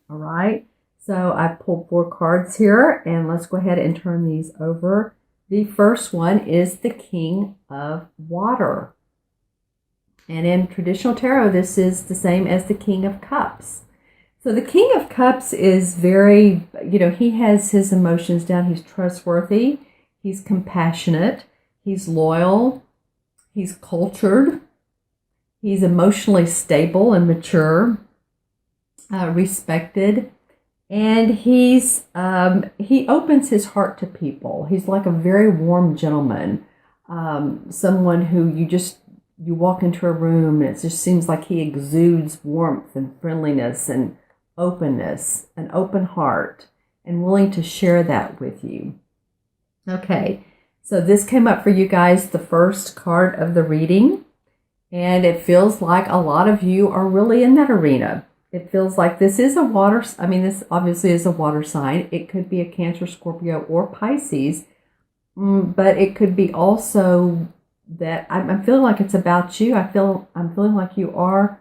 All right. So I pulled 4 cards here, and let's go ahead and turn these over. The first one is the King of Water. And in traditional tarot, this is the same as the King of Cups. So the King of Cups is very, he has his emotions down. He's trustworthy. He's compassionate. He's loyal. He's cultured. He's emotionally stable and mature, respected. And he opens his heart to people. He's like a very warm gentleman, someone who you walk into a room and it just seems like he exudes warmth and friendliness and openness, an open heart, and willing to share that with you. Okay, so this came up for you guys, the first card of the reading, and it feels like a lot of you are really in that arena. It feels like this is this obviously is a water sign. It could be a Cancer, Scorpio, or Pisces, but it could be also that I'm feeling like it's about you. I'm feeling like you are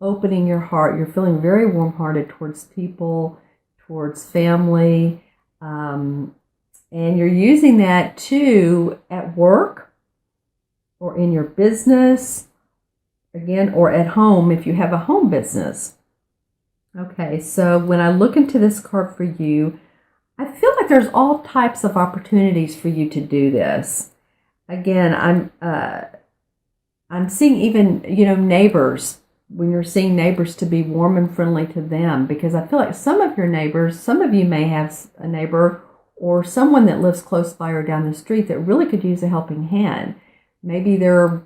opening your heart. You're feeling very warm-hearted towards people, towards family, and you're using that too at work or in your business, again, or at home if you have a home business. Okay, so when I look into this card for you, I feel like there's all types of opportunities for you to do this. Again, I'm seeing even, neighbors, when you're seeing neighbors, to be warm and friendly to them, because I feel like some of you may have a neighbor or someone that lives close by or down the street that really could use a helping hand. Maybe their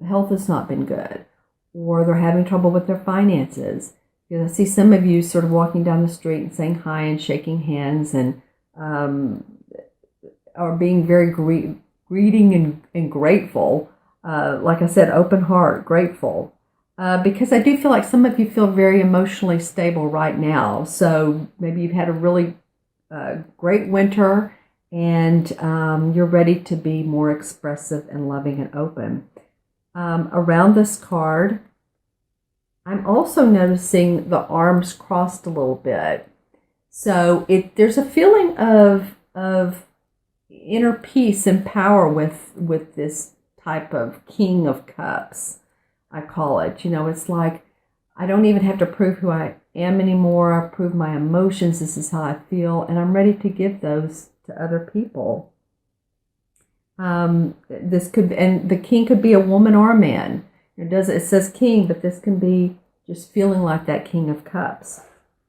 health has not been good, or they're having trouble with their finances. I see some of you sort of walking down the street and saying hi and shaking hands, and are being very greeting and grateful. Like I said, open heart, grateful. Because I do feel like some of you feel very emotionally stable right now. So maybe you've had a really great winter, and you're ready to be more expressive and loving and open. Around this card, I'm also noticing the arms crossed a little bit. So there's a feeling of inner peace and power with this type of King of Cups, I call it. It's like I don't even have to prove who I am anymore. I prove my emotions. This is how I feel, and I'm ready to give those to other people. And the king could be a woman or a man. It says king, but this can be just feeling like that King of Cups.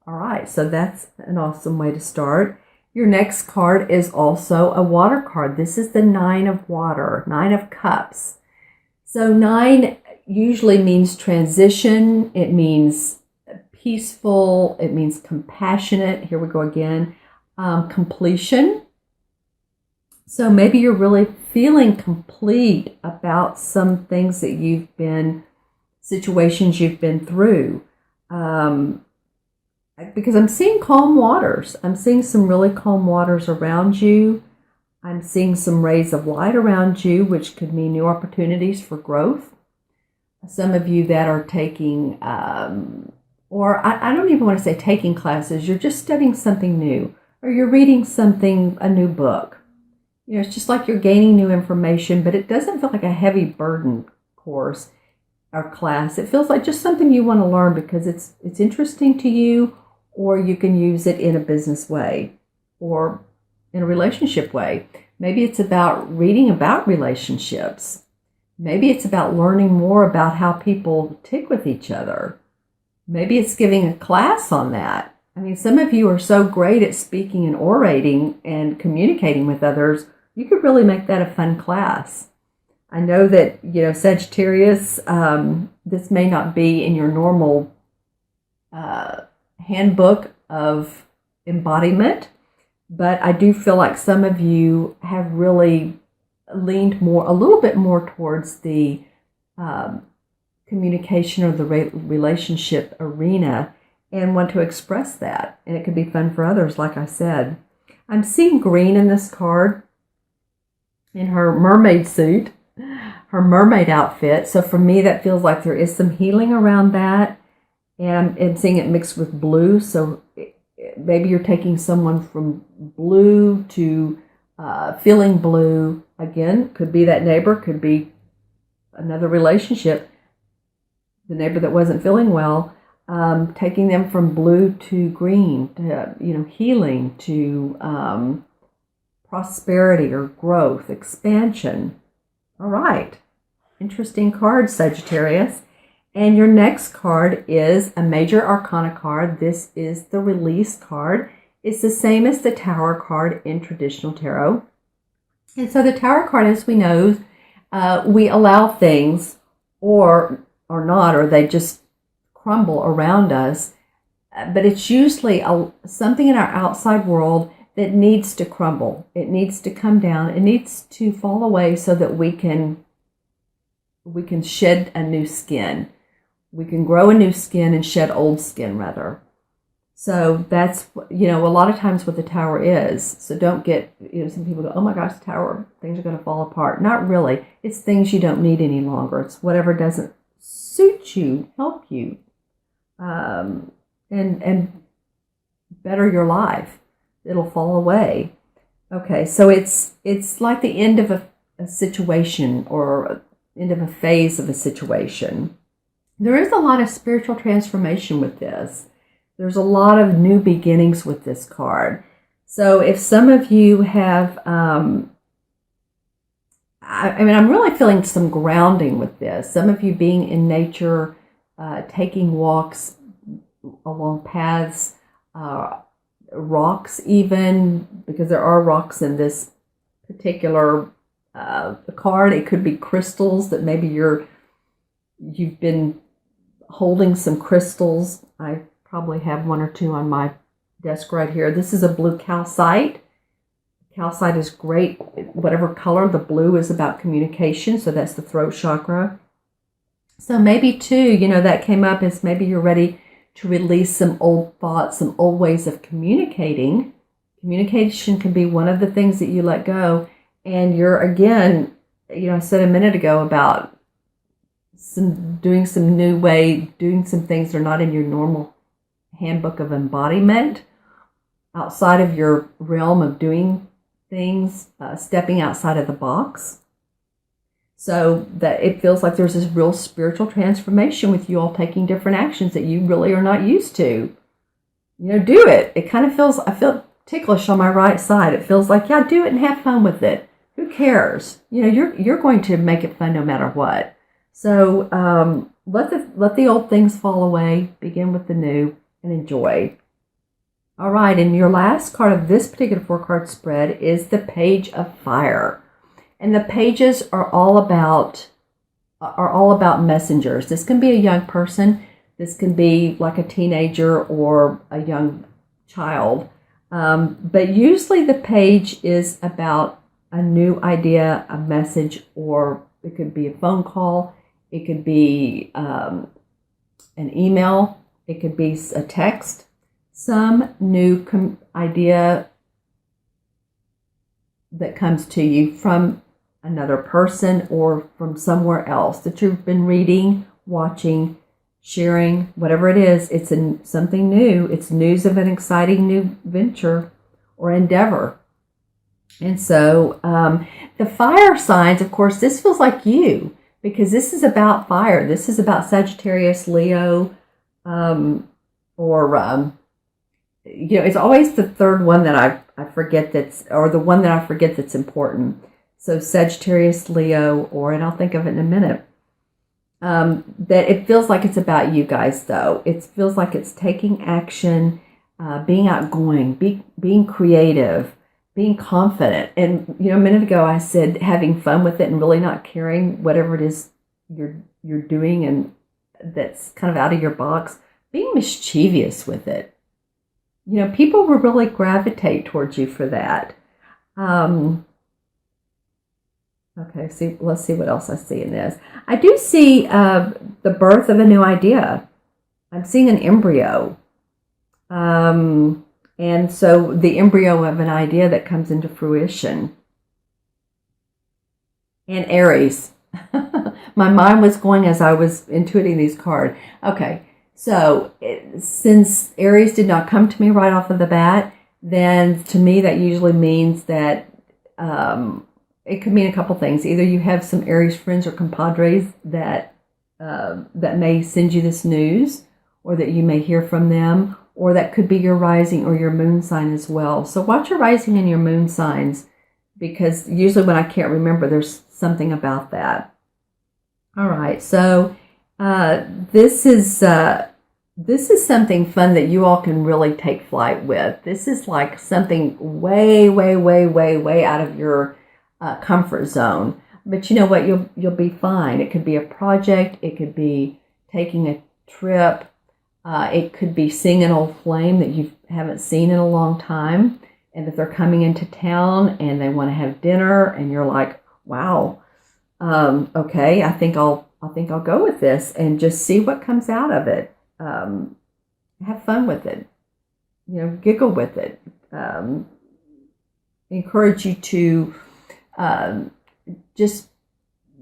All right, so that's an awesome way to start. Your next card is also a water card. This is the 9 of water, 9 of cups. So 9 usually means transition. It means peaceful. It means compassionate. Here we go again. Completion. So maybe you're really feeling complete about some things that situations you've been through. Because I'm seeing calm waters. I'm seeing some really calm waters around you. I'm seeing some rays of light around you, which could mean new opportunities for growth. Some of you that are taking, or I don't even want to say taking classes, you're just studying something new, or you're reading a new book. It's just like you're gaining new information, but it doesn't feel like a heavy burden course or class. It feels like just something you want to learn because it's interesting to you, or you can use it in a business way or in a relationship way. Maybe it's about reading about relationships. Maybe it's about learning more about how people tick with each other. Maybe it's giving a class on that. I mean, some of you are so great at speaking and orating and communicating with others, you could really make that a fun class. I know that, Sagittarius, this may not be in your normal handbook of embodiment, but I do feel like some of you have really leaned a little bit more towards the communication or the relationship arena and want to express that. And it could be fun for others, like I said. I'm seeing green in this card in her mermaid suit, her mermaid outfit. So for me, that feels like there is some healing around that. and I'm seeing it mixed with blue. So maybe you're taking someone from blue to feeling blue. Again, could be that neighbor, could be another relationship, the neighbor that wasn't feeling well, taking them from blue to green, to, healing, to prosperity or growth, expansion. All right. Interesting card, Sagittarius. And your next card is a major arcana card. This is the release card. It's the same as the Tower card in traditional tarot. And so the Tower card, as we know, we allow things or not, or they just crumble around us. But it's usually something in our outside world that needs to crumble. It needs to come down. It needs to fall away so that we can shed a new skin. We can grow a new skin and shed old skin, rather. So that's, a lot of times what the Tower is. So don't get, some people go, oh my gosh, Tower, things are going to fall apart. Not really. It's things you don't need any longer. It's whatever doesn't suit you, help you, and better your life. It'll fall away. Okay, so it's like the end of a situation, or end of a phase of a situation. There is a lot of spiritual transformation with this. There's a lot of new beginnings with this card. So if some of you have, I'm really feeling some grounding with this. Some of you being in nature, taking walks along paths, rocks even, because there are rocks in this particular card. It could be crystals that maybe you've been holding some crystals. I probably have one or two on my desk right here. This is a blue calcite. Calcite is great, whatever color. The blue is about communication, so that's the throat chakra. So maybe too, that came up as maybe you're ready to release some old thoughts, some old ways of communicating. Communication can be one of the things that you let go. And you're, again, I said a minute ago about doing some new way, doing some things that are not in your normal handbook of embodiment, outside of your realm of doing things, stepping outside of the box. So that it feels like there's this real spiritual transformation with you all taking different actions that you really are not used to. Do it. It kind of feels, I feel ticklish on my right side. It feels like, yeah, do it and have fun with it. Who cares? You're going to make it fun no matter what. So let the old things fall away, begin with the new, and enjoy. All right, and your last card of this particular 4-card spread is the Page of Fire. And the pages are all about messengers. This can be a young person. This can be like a teenager or a young child. But usually the page is about a new idea, a message, or it could be a phone call. It could be an email. It could be a text. Some new idea that comes to you from another person or from somewhere else that you've been reading, watching, sharing, whatever it is. It's something new. It's news of an exciting new venture or endeavor. And so the fire signs, of course, this feels like you, because this is about fire. This is about Sagittarius, Leo, it's always the third one that I forget or the one that I forget that's important. So Sagittarius, Leo, and I'll think of it in a minute. That it feels like it's about you guys, though. It feels like it's taking action, being outgoing, being creative, being confident. And, a minute ago I said having fun with it and really not caring whatever it is you're doing and that's kind of out of your box. Being mischievous with it. People will really gravitate towards you for that. Okay, let's see what else I see in this. I do see the birth of a new idea. I'm seeing an embryo. And so the embryo of an idea that comes into fruition. And Aries. My mind was going as I was intuiting these cards. Okay, So since Aries did not come to me right off of the bat, then to me that usually means that it could mean a couple things. Either you have some Aries friends or compadres that may send you this news, or that you may hear from them, or that could be your rising or your moon sign as well. So watch your rising and your moon signs, because usually when I can't remember, there's something about that. All right, so this is something fun that you all can really take flight with. This is like something way, way, way, way, way out of your comfort zone. But you know what? You'll be fine. It could be a project. It could be taking a trip. It could be seeing an old flame that you haven't seen in a long time, and that they're coming into town and they want to have dinner, and you're like, wow, okay, I think I'll go with this and just see what comes out of it. Have fun with it, giggle with it. Encourage you to just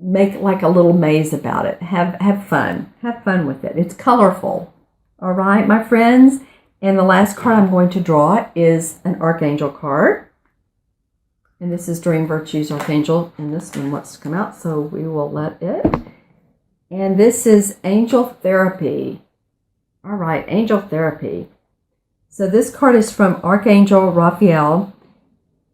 make like a little maze about it. Have fun with it. It's colorful. All right, my friends. And the last card I'm going to draw is an Archangel card. And this is Dream Virtues Archangel. And this one wants to come out, so we will let it. And this is Angel Therapy. All right, Angel Therapy. So this card is from Archangel Raphael.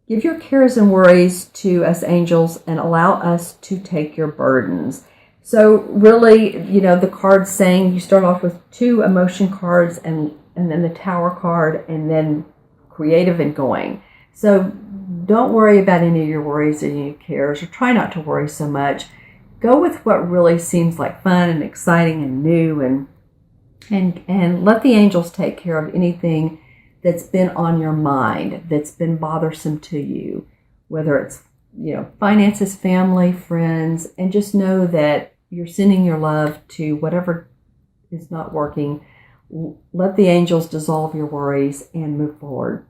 Give your cares and worries to us angels and allow us to take your burdens. So really, the card's saying you start off with 2 emotion cards and then the Tower card, and then creative and going. So don't worry about any of your worries or any of your cares, or try not to worry so much. Go with what really seems like fun and exciting and new, and let the angels take care of anything that's been on your mind, that's been bothersome to you, whether it's, finances, family, friends, and just know that you're sending your love to whatever is not working. Let the angels dissolve your worries and move forward.